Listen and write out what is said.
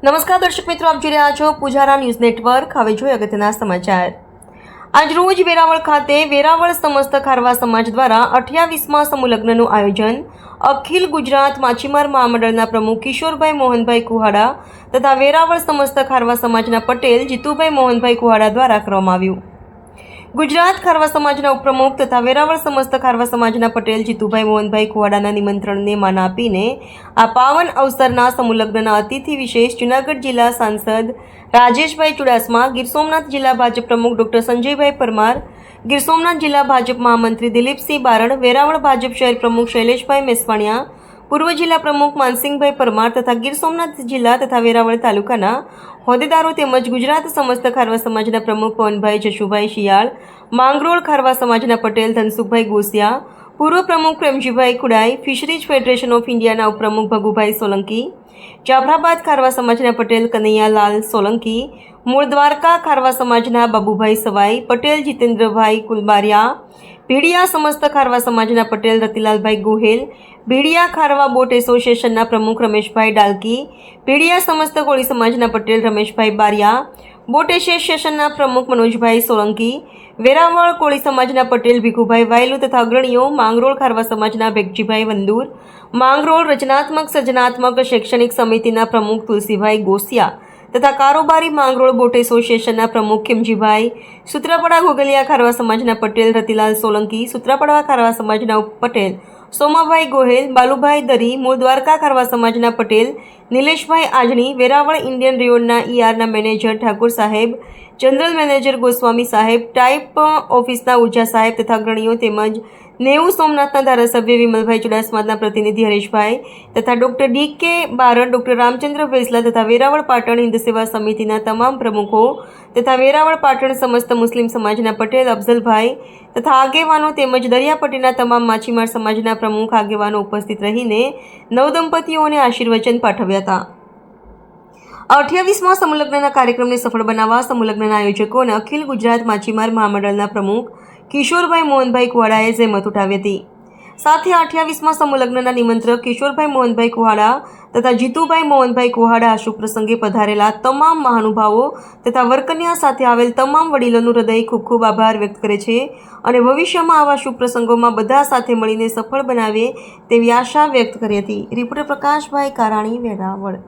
નમસ્કાર દર્શક મિત્રો, આપ જોઈ રહ્યા છો પુજારા ન્યૂઝ નેટવર્ક। હવે જોઈએ અગત્યના સમાચાર। આજ રોજ વેરાવળ ખાતે વેરાવળ સમસ્ત ખારવા સમાજ દ્વારા 28મા સમૂહ લગ્નનું આયોજન અખિલ ગુજરાત માછીમાર મહામંડળના પ્રમુખ કિશોરભાઈ મોહનભાઈ કુહાડા તથા વેરાવળ સમસ્ત ખારવા સમાજના પટેલ જીતુભાઈ મોહનભાઈ કુહાડા દ્વારા કરવામાં આવ્યું। ગુજરાત ખારવા સમાજના ઉપપ્રમુખ તથા વેરાવળ સમસ્ત ખારવા સમાજના પટેલ જીતુભાઈ મોહનભાઈ કુહાડાના નિમંત્રણને માન આપીને આ પાવન અવસરના સમૂહ લગ્નના અતિથિ વિશેષ જૂનાગઢ જિલ્લા સાંસદ રાજેશભાઈ ચુડાસમા, ગીર સોમનાથ જિલ્લા ભાજપ પ્રમુખ ડોક્ટર સંજયભાઈ પરમાર, ગીર સોમનાથ જિલ્લા ભાજપ મહામંત્રી દિલીપસિંહ બારડ, વેરાવળ ભાજપ શહેર પ્રમુખ શૈલેષભાઈ મેસવાણિયા, પૂર્વ જિલ્લા પ્રમુખ માનસિંહભાઈ પરમાર તથા ગીર સોમનાથ જિલ્લા તથા વેરાવળ તાલુકાના હોદ્દેદારો તેમજ ગુજરાત સમસ્ત ખારવા સમાજના પ્રમુખ પવનભાઈ જશુભાઈ શિયાળ, માંગરોળ ખારવા સમાજના પટેલ ધનસુખભાઈ ગોસિયા, પૂર્વ પ્રમુખ પ્રેમજીભાઈ ખુડાઈ, ફિશરીઝ ફેડરેશન ઓફ ઇન્ડિયાના ઉપપ્રમુખ ભગુભાઈ સોલંકી, જાફરાબાદ ખારવા સમાજના પટેલ કનૈયાલાલ સોલંકી, મૂળ દ્વારકા ખારવા સમાજના બાબુભાઈ સવાઈ, પટેલ જીતેન્દ્રભાઈ કુલબારિયા, ભીડિયા સમસ્ત ખારવા સમાજના પટેલ રતિલાલભાઈ ગોહેલ, ભીડિયા ખારવા બોટ એસોસિએશનના પ્રમુખ રમેશભાઈ ડાલકી, ભીડિયા સમસ્ત કોળી સમાજના પટેલ રમેશભાઈ બારિયા, બોટ એસોસિએશનના પ્રમુખ મનોજભાઈ સોલંકી, વેરાવળ કોળી સમાજના પટેલ ભીખુભાઈ વાયલુ તથા અગ્રણીઓ માંગરોળ ખારવા સમાજના ભેગજીભાઈ વંદુર, માંગરોળ રચનાત્મક સર્જનાત્મક શૈક્ષણિક સમિતિના પ્રમુખ તુલસીભાઈ ગોસિયા તથા કારોબારી માંગરોળ બોટ એસોસિએશનના પ્રમુખ ખીમજીભાઈ, સૂત્રાપાડા ઘોઘલિયા ખારવા સમાજના પટેલ રતિલાલ સોલંકી, સૂત્રાપાડા ખારવા સમાજના પટેલ સોમાભાઈ ગોહેલ, બાલુભાઈ દરી, મૂળ દ્વારકા ખારવા સમાજના પટેલ નિલેશભાઈ આજણી, વેરાવળ ઇન્ડિયન રેલવેના ઈઆરના મેનેજર ઠાકુર સાહેબ, જનરલ મેનેજર ગોસ્વામી સાહેબ, ટાઈપ ઓફિસના ઉર્જા સાહેબ તથા અગ્રણીઓ તેમજ નેવું સોમનાથના ધારાસભ્ય વિમલભાઈ ચુડાસમાના પ્રતિનિધિ હરેશભાઈ તથા ડોક્ટર ડી.કે. બારડ, ડોક્ટર રામચંદ્ર ફેસલા તથા વેરાવળ પાટણ હિન્દ સેવા સમિતિના તમામ પ્રમુખો તથા વેરાવળ પાટણ સમસ્ત મુસ્લિમ સમાજના પટેલ અફઝલભાઈ તથા આગેવાનો તેમજ દરિયાપટ્ટીના તમામ માછીમાર સમાજના પ્રમુખ આગેવાનો ઉપસ્થિત રહીને નવદંપતીઓને આશીર્વચન પાઠવ્યા હતા। 28મા સમૂહ લગ્નના કાર્યક્રમને સફળ બનાવવા સમૂહ લગ્નના આયોજકો અને અખિલ ગુજરાત માછીમાર મહામંડળના પ્રમુખ કિશોરભાઈ મોહનભાઈ કુહાડાએ જહેમત ઉઠાવી હતી। સાથે 28મા સમૂહ લગ્નના નિમંત્રક કિશોરભાઈ મોહનભાઈ કુહાડા તથા જીતુભાઈ મોહનભાઈ કુહાડા આ શુભ પ્રસંગે પધારેલા તમામ મહાનુભાવો તથા વરકન્યા સાથે આવેલ તમામ વડીલોનું હૃદય ખૂબ ખૂબ આભાર વ્યક્ત કરે છે અને ભવિષ્યમાં આવા શુભ પ્રસંગોમાં બધા સાથે મળીને સફળ બનાવે તેવી આશા વ્યક્ત કરી હતી। રિપોર્ટર પ્રકાશભાઈ કારાણી, વેરાવળ।